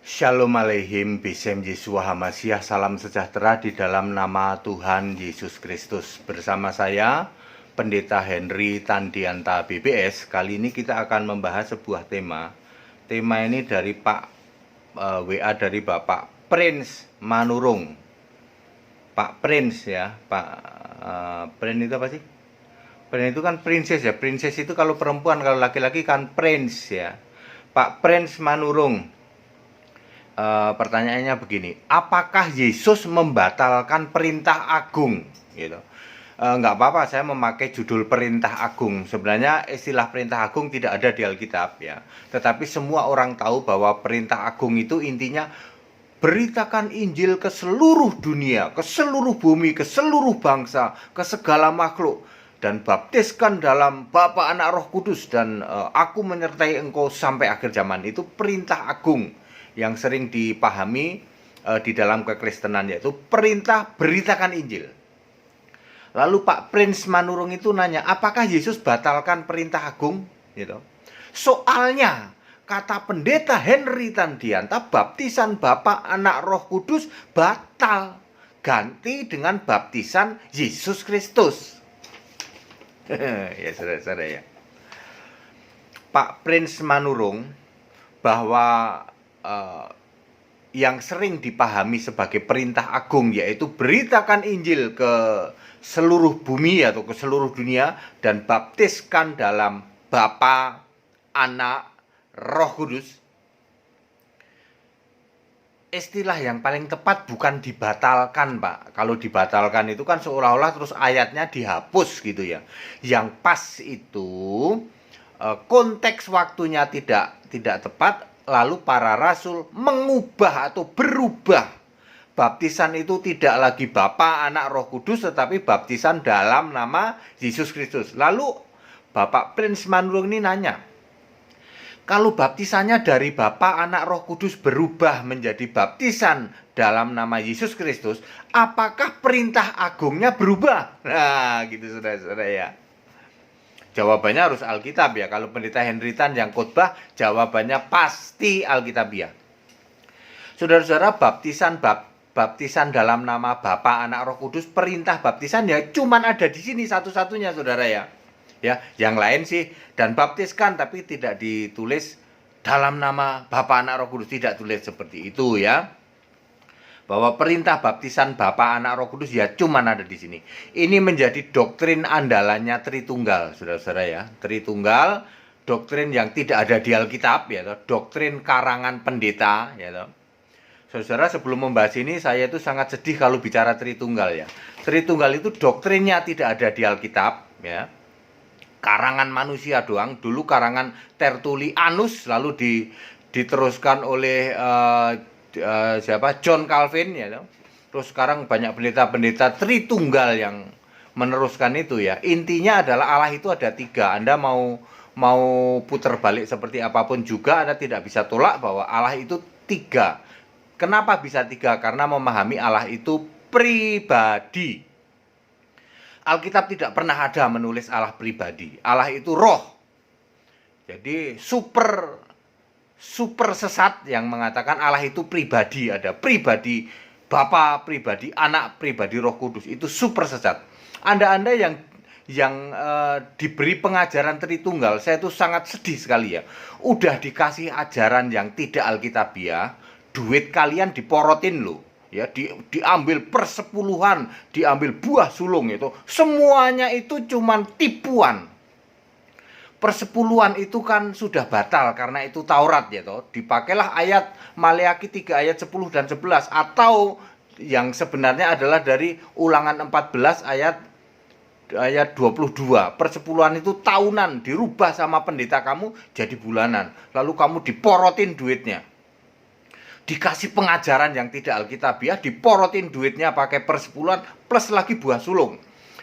Shalom Aleihim, Bisem Yeshua Hamasiah, salam sejahtera di dalam nama Tuhan Yesus Kristus. Bersama saya, Pendeta Henry Tandianta BBS. Kali ini kita akan membahas sebuah tema. Tema ini dari WA dari Bapak Prince Manurung. Pak Prince ya, Prince itu apa sih? Prince itu kan princess ya, princess itu kalau perempuan, kalau laki-laki kan prince ya. Pak Prince Manurung. Pertanyaannya begini, apakah Yesus membatalkan perintah agung? Gitu. Nggak apa-apa saya memakai judul perintah agung. Sebenarnya istilah perintah agung tidak ada di Alkitab ya. Tetapi semua orang tahu bahwa perintah agung itu intinya beritakan Injil ke seluruh dunia, ke seluruh bumi, ke seluruh bangsa, ke segala makhluk, dan baptiskan dalam Bapa, Anak, Roh Kudus, dan aku menyertai engkau sampai akhir zaman. Itu perintah agung yang sering dipahami di dalam kekristenan, yaitu perintah beritakan Injil. Lalu Pak Prince Manurung itu nanya, apakah Yesus batalkan perintah agung? Gitu. Soalnya kata Pendeta Henry Tandianta, baptisan Bapa, Anak, Roh Kudus batal, ganti dengan baptisan Yesus Kristus. Ya saudara-saudara ya, Pak Prince Manurung bahwa yang sering dipahami sebagai perintah agung, yaitu beritakan Injil ke seluruh bumi atau ke seluruh dunia, dan baptiskan dalam Bapa, Anak, Roh Kudus. Istilah yang paling tepat bukan dibatalkan, Pak. Kalau dibatalkan itu kan seolah-olah terus ayatnya dihapus gitu ya. Yang pas itu konteks waktunya tidak tepat. Lalu para rasul mengubah atau berubah. Baptisan itu tidak lagi Bapa, Anak, Roh Kudus, tetapi baptisan dalam nama Yesus Kristus. Lalu Bapak Prince Manurung ini nanya, kalau baptisannya dari Bapa, Anak, Roh Kudus berubah menjadi baptisan dalam nama Yesus Kristus, apakah perintah agungnya berubah? Nah, gitu saudara-saudara ya. Jawabannya harus Alkitab ya. Kalau Pendeta Henry Tan yang khotbah, jawabannya pasti Alkitabiah. Saudara-saudara, baptisan dalam nama Bapa, Anak, Roh Kudus, perintah baptisan ya cuman ada di sini satu-satunya saudara ya. Ya, yang lain sih dan baptiskan tapi tidak ditulis dalam nama Bapa, Anak, Roh Kudus, tidak tulis seperti itu ya. Bahwa perintah baptisan Bapa, Anak, Roh Kudus ya cuman ada di sini. Ini menjadi doktrin andalannya Tritunggal, saudara-saudara ya. Tritunggal, doktrin yang tidak ada di Alkitab ya, doktrin karangan pendeta ya. Saudara, sebelum membahas ini saya itu sangat sedih kalau bicara Tritunggal ya. Tritunggal itu doktrinnya tidak ada di Alkitab ya. Karangan manusia doang. Dulu karangan Tertullianus, lalu diteruskan oleh John Calvin ya. Terus sekarang banyak pendeta-pendeta Tritunggal yang meneruskan itu ya. Intinya adalah Allah itu ada tiga. Anda mau putar balik seperti apapun juga Anda tidak bisa tolak bahwa Allah itu tiga. Kenapa bisa tiga? Karena memahami Allah itu pribadi. Alkitab tidak pernah ada menulis Allah pribadi. Allah itu roh. Jadi super sesat yang mengatakan Allah itu pribadi, ada pribadi Bapa, pribadi Anak, pribadi Roh Kudus, itu super sesat. Anda yang diberi pengajaran Tritunggal, saya itu sangat sedih sekali ya. Udah dikasih ajaran yang tidak alkitabiah, duit kalian diporotin loh. Ya, diambil persepuluhan, diambil buah sulung itu. Semuanya itu cuman tipuan. Persepuluhan itu kan sudah batal karena itu Taurat ya toh. Dipakailah ayat Maleakhi 3 ayat 10 dan 11 atau yang sebenarnya adalah dari Ulangan 14 ayat 22. Persepuluhan itu tahunan, dirubah sama pendeta kamu jadi bulanan. Lalu kamu diporotin duitnya. Dikasih pengajaran yang tidak alkitabiah, diporotin duitnya pakai persepuluhan plus lagi buah sulung.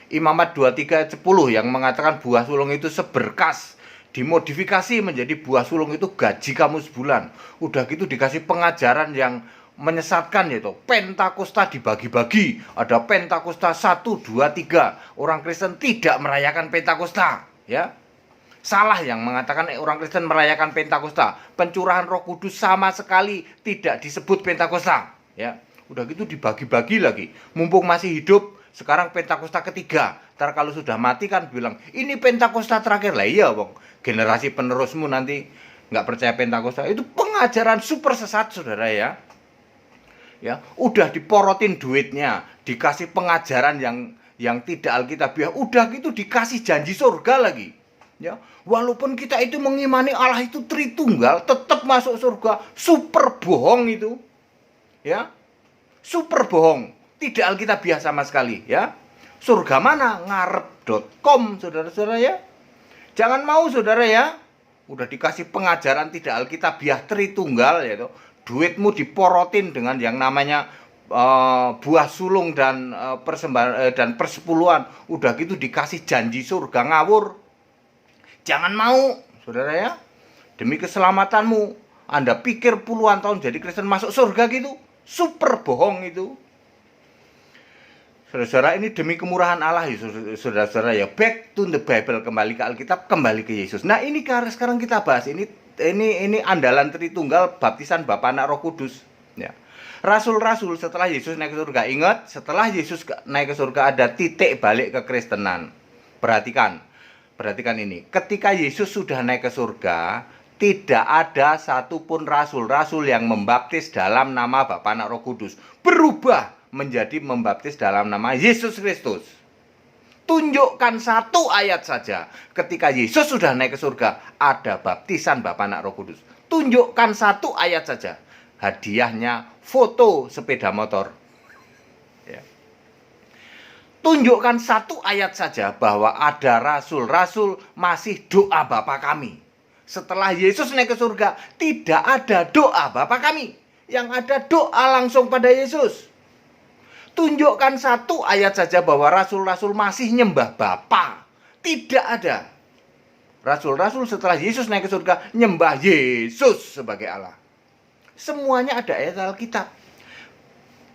Imamat 23 ayat 10 yang mengatakan buah sulung itu seberkas, dimodifikasi menjadi buah sulung itu gaji kamu sebulan. Udah gitu dikasih pengajaran yang menyesatkan yaitu Pentakosta dibagi-bagi. Ada Pentakosta 1, 2, 3. Orang Kristen tidak merayakan Pentakosta ya. Salah yang mengatakan orang Kristen merayakan Pentakosta. Pencurahan Roh Kudus sama sekali tidak disebut Pentakosta, ya. Udah gitu dibagi-bagi lagi. Mumpung masih hidup, sekarang Pentakosta ketiga. Ntar kalau sudah mati kan bilang, ini Pentakosta terakhir. Lah iya, Bang. Generasi penerusmu nanti nggak percaya Pentakosta. Itu pengajaran super sesat, Saudara ya. Ya, udah diporotin duitnya, dikasih pengajaran yang tidak alkitabiah, udah gitu dikasih janji surga lagi. Ya, walaupun kita itu mengimani Allah itu Tritunggal, tetap masuk surga. Super bohong itu. Ya. Super bohong. Tidak alkitabiah sama sekali, ya. Surga mana? Ngarep.com, Saudara-saudara ya. Jangan mau, Saudara ya. Udah dikasih pengajaran tidak alkitabiah Tritunggal ya toh. Duitmu diporotin dengan yang namanya buah sulung dan persembahan dan persepuluhan. Udah gitu dikasih janji surga, ngawur. Jangan mau, Saudara ya. Demi keselamatanmu, Anda pikir puluhan tahun jadi Kristen masuk surga gitu? Super bohong itu. Saudara-saudara, ini demi kemurahan Allah ya, saudara-saudara ya. Back to the Bible, kembali ke Alkitab, kembali ke Yesus. Nah, ini sekarang kita bahas ini andalan Tritunggal, baptisan Bapa, Anak, Roh Kudus, ya. Rasul-rasul setelah Yesus naik ke surga, ingat, setelah Yesus naik ke surga ada titik balik ke Kristenan. Perhatikan ini, ketika Yesus sudah naik ke surga, tidak ada satupun rasul-rasul yang membaptis dalam nama Bapa, Anak, Roh Kudus. Berubah menjadi membaptis dalam nama Yesus Kristus. Tunjukkan satu ayat saja. Ketika Yesus sudah naik ke surga, ada baptisan Bapa, Anak, Roh Kudus. Tunjukkan satu ayat saja. Hadiahnya foto sepeda motor. Ya. Tunjukkan satu ayat saja bahwa ada rasul-rasul masih doa Bapa kami. Setelah Yesus naik ke surga, tidak ada doa Bapa kami. Yang ada doa langsung pada Yesus. Tunjukkan satu ayat saja bahwa rasul-rasul masih nyembah Bapa. Tidak ada. Rasul-rasul setelah Yesus naik ke surga, nyembah Yesus sebagai Allah. Semuanya ada ayat Alkitab.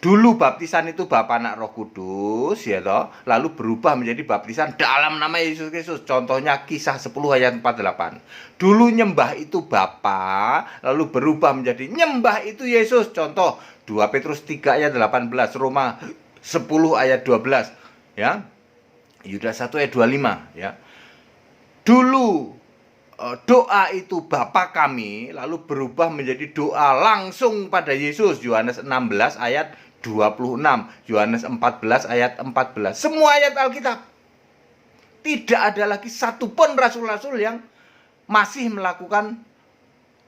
Dulu baptisan itu Bapa, Anak, Roh Kudus, ya toh, lalu berubah menjadi baptisan dalam nama Yesus Kristus. Contohnya Kisah 10 ayat 48. Dulu nyembah itu Bapa, lalu berubah menjadi nyembah itu Yesus. Contoh 2 Petrus 3 ayat 18, Roma 10 ayat 12, ya. Yudas 1 ayat 25, ya. Dulu doa itu Bapa kami, lalu berubah menjadi doa langsung pada Yesus. Yohanes 16 ayat 26, Yohanes 14 ayat 14. Semua ayat Alkitab. Tidak ada lagi satupun rasul-rasul yang masih melakukan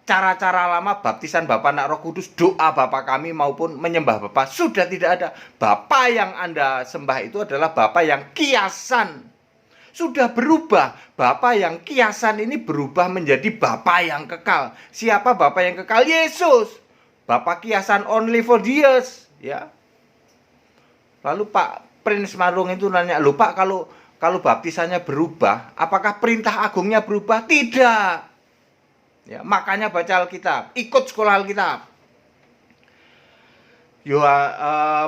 cara-cara lama baptisan Bapa, Anak, Roh Kudus, doa Bapa kami maupun menyembah Bapa. Sudah tidak ada. Bapa yang Anda sembah itu adalah Bapa yang kiasan. Sudah berubah. Bapa yang kiasan ini berubah menjadi Bapa yang kekal. Siapa Bapa yang kekal? Yesus. Bapa kiasan only for years, ya. Lalu Pak Prince Marung itu nanya, "Loh Pak, kalau baptisannya berubah, apakah perintah agungnya berubah?" Tidak. Ya, makanya baca Alkitab, ikut sekolah Alkitab.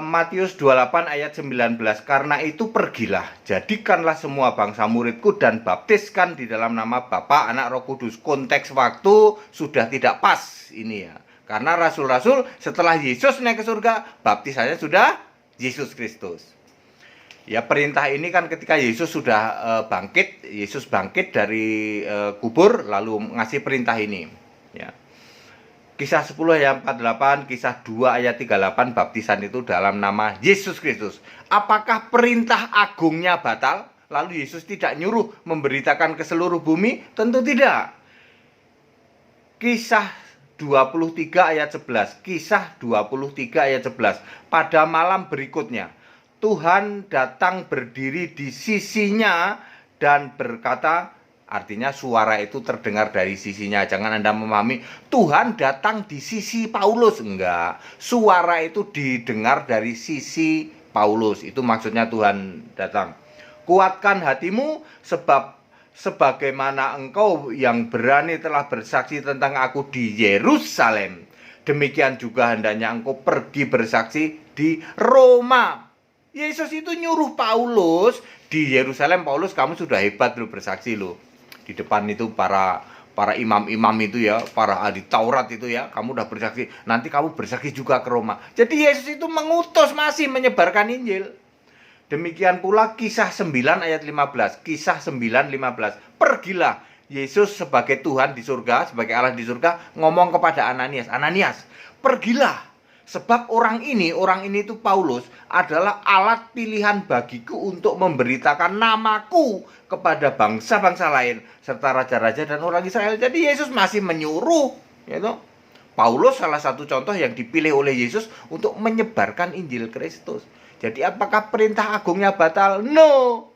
Matius 28 ayat 19. Karena itu pergilah, jadikanlah semua bangsa muridku dan baptiskan di dalam nama Bapa, Anak, Roh Kudus. Konteks waktu sudah tidak pas ini ya. Karena rasul-rasul setelah Yesus naik ke surga, baptisannya sudah Yesus Kristus. Ya, perintah ini kan ketika Yesus sudah bangkit, Yesus bangkit dari kubur lalu ngasih perintah ini, ya. Kisah 10 ayat 48, Kisah 2 ayat 38, baptisan itu dalam nama Yesus Kristus. Apakah perintah agungnya batal? Lalu Yesus tidak nyuruh memberitakan ke seluruh bumi? Tentu tidak. Kisah 23 ayat 11. Kisah 23 ayat 11. Pada malam berikutnya, Tuhan datang berdiri di sisinya dan berkata, artinya suara itu terdengar dari sisinya. Jangan Anda memahami Tuhan datang di sisi Paulus. Enggak. Suara itu didengar dari sisi Paulus. Itu maksudnya Tuhan datang. Kuatkan hatimu sebab sebagaimana engkau yang berani telah bersaksi tentang aku di Yerusalem, demikian juga hendaknya engkau pergi bersaksi di Roma. Yesus itu nyuruh Paulus di Yerusalem. Paulus, kamu sudah hebat loh bersaksi loh. Di depan itu para imam-imam itu ya, para ahli Taurat itu ya, kamu udah bersaksi, nanti kamu bersaksi juga ke Roma. Jadi Yesus itu mengutus, masih menyebarkan Injil. Demikian pula Kisah 9 ayat 15. Kisah 9:15. Pergilah, Yesus sebagai Tuhan di surga, sebagai Allah di surga, ngomong kepada Ananias, Ananias, pergilah. Sebab orang ini itu Paulus, adalah alat pilihan bagiku untuk memberitakan namaku kepada bangsa-bangsa lain, serta raja-raja dan orang Israel. Jadi Yesus masih menyuruh, gitu. Paulus salah satu contoh yang dipilih oleh Yesus untuk menyebarkan Injil Kristus. Jadi apakah perintah agungnya batal? No.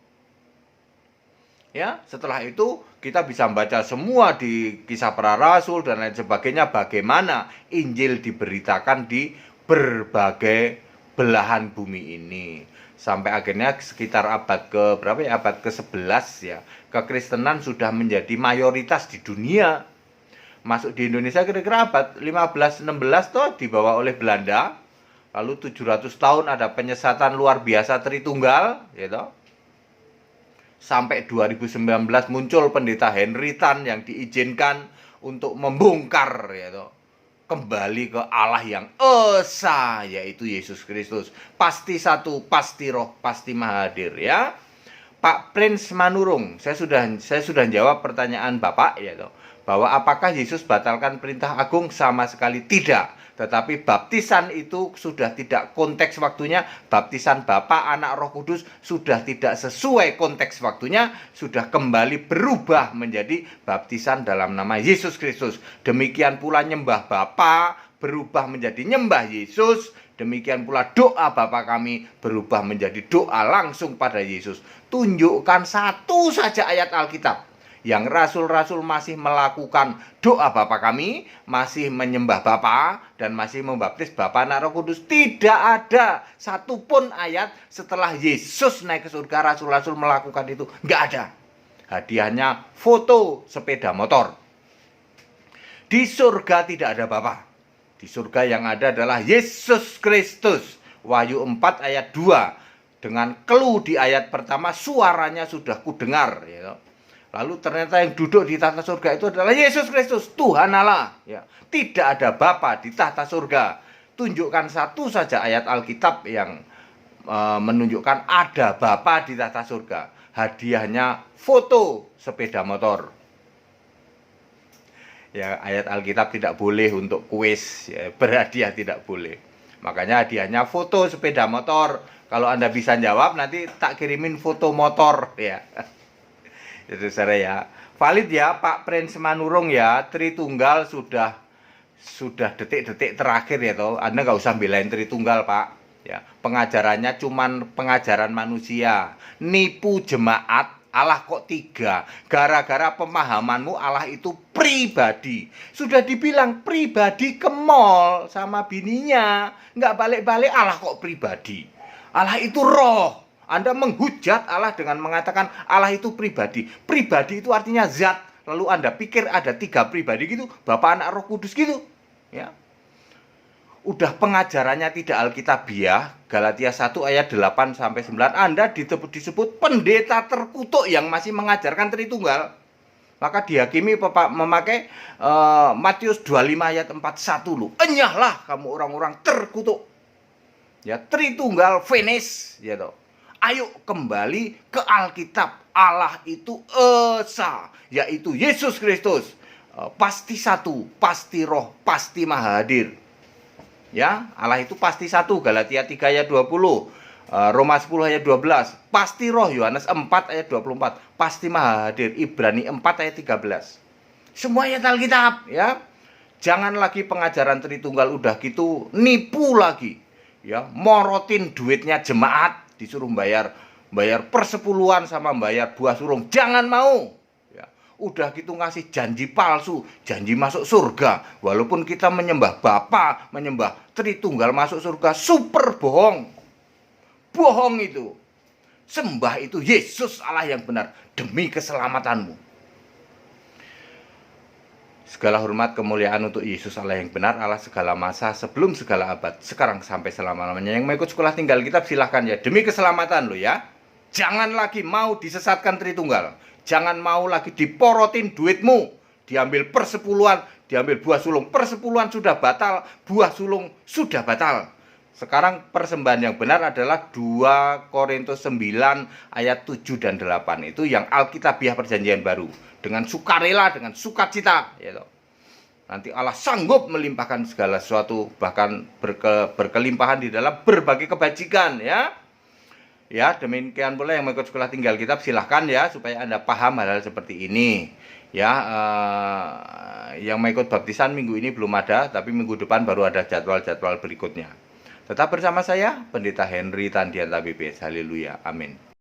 Ya, setelah itu kita bisa baca semua di Kisah Para Rasul dan lain sebagainya, bagaimana Injil diberitakan di berbagai belahan bumi ini. Sampai akhirnya sekitar abad ke berapa ya? Abad ke-11 ya. Kekristenan sudah menjadi mayoritas di dunia. Masuk di Indonesia kira-kira abad 15-16 toh dibawa oleh Belanda. Lalu 700 tahun ada penyesatan luar biasa Tritunggal, gitu. Sampai 2019 muncul pendeta Henry Tan yang diizinkan untuk membongkar, gitu, kembali ke Allah yang esa, yaitu Yesus Kristus. Pasti satu, pasti roh, pasti maha hadir, ya. Pak Prince Manurung, saya sudah jawab pertanyaan Bapak, gitu, bahwa apakah Yesus batalkan perintah agung? Sama sekali tidak. Tetapi baptisan itu sudah tidak konteks waktunya. Baptisan Bapa, Anak, Roh Kudus sudah tidak sesuai konteks waktunya. Sudah kembali berubah menjadi baptisan dalam nama Yesus Kristus. Demikian pula nyembah Bapa berubah menjadi nyembah Yesus. Demikian pula doa Bapa kami berubah menjadi doa langsung pada Yesus. Tunjukkan satu saja ayat Alkitab yang rasul-rasul masih melakukan doa Bapa kami, masih menyembah Bapa, dan masih membaptis Bapa, Anak, Roh Kudus. Tidak ada satupun ayat setelah Yesus naik ke surga rasul-rasul melakukan itu. Nggak ada. Hadiahnya foto sepeda motor. Di surga tidak ada Bapa. Di surga yang ada adalah Yesus Kristus. Wahyu 4 ayat 2. Dengan clue di ayat pertama, suaranya sudah kudengar, ya. Lalu ternyata yang duduk di tahta surga itu adalah Yesus Kristus, Tuhan Allah. Ya. Tidak ada Bapa di tahta surga. Tunjukkan satu saja ayat Alkitab yang menunjukkan ada Bapa di tahta surga. Hadiahnya foto sepeda motor. Ya, ayat Alkitab tidak boleh untuk kuis, ya, berhadiah tidak boleh. Makanya hadiahnya foto sepeda motor. Kalau Anda bisa jawab, nanti tak kirimin foto motor, ya. Itu saudara ya. Valid ya Pak Prince Manurung ya. Tritunggal sudah detik-detik terakhir ya toh. Anda nggak usah belain Tritunggal Pak. Ya, pengajarannya cuman pengajaran manusia. Nipu jemaat. Allah kok 3. Gara-gara pemahamanmu Allah itu pribadi. Sudah dibilang pribadi ke mall sama bininya. Nggak balik-balik Allah kok pribadi. Allah itu roh. Anda menghujat Allah dengan mengatakan Allah itu pribadi. Pribadi itu artinya zat. Lalu Anda pikir ada 3 pribadi gitu, Bapa, Anak, Roh Kudus gitu. Ya. Udah pengajarannya tidak alkitabiah. Galatia 1 ayat 8 sampai 9. Anda disebut pendeta terkutuk yang masih mengajarkan Tritunggal. Maka dihakimi memakai Matius 25 ayat 41 lu. Enyahlah kamu orang-orang terkutuk. Ya, Tritunggal finish, ya toh. Ayo kembali ke Alkitab. Allah itu esa, yaitu Yesus Kristus. Pasti satu, pasti roh, pasti maha hadir. Ya, Allah itu pasti satu. Galatia 3 ayat 20. Roma 10 ayat 12. Pasti roh. Yohanes 4 ayat 24. Pasti maha hadir. Ibrani 4 ayat 13. Semua ayat Alkitab, ya. Jangan lagi pengajaran Tritunggal udah gitu nipu lagi. Ya, morotin duitnya jemaat. Disuruh bayar persepuluhan sama bayar buah surung. Jangan mau. Ya, udah gitu ngasih janji palsu, janji masuk surga. Walaupun kita menyembah Bapa, menyembah Tritunggal masuk surga, super bohong. Bohong itu. Sembah itu Yesus Allah yang benar demi keselamatanmu. Segala hormat kemuliaan untuk Yesus Allah yang benar, Allah segala masa, sebelum segala abad, sekarang sampai selama-lamanya. Yang mau ikut sekolah tinggal kitab silahkan ya, demi keselamatan lo ya. Jangan lagi mau disesatkan Tritunggal. Jangan mau lagi diporotin duitmu, diambil persepuluhan, diambil buah sulung. Persepuluhan sudah batal, buah sulung sudah batal. Sekarang persembahan yang benar adalah 2 Korintus 9 ayat 7 dan 8. Itu yang Alkitabiah Perjanjian Baru. Dengan sukarela, dengan sukacita. Gitu. Nanti Allah sanggup melimpahkan segala sesuatu, bahkan berkelimpahan di dalam berbagai kebajikan, ya. Ya, demikian pula yang mengikut sekolah tinggal kitab, silahkan ya, supaya Anda paham hal-hal seperti ini. Ya, yang mengikut baptisan minggu ini belum ada, tapi minggu depan baru ada jadwal-jadwal berikutnya. Tetap bersama saya, Pendeta Henry Tandian Tabibes. Haleluya, amin.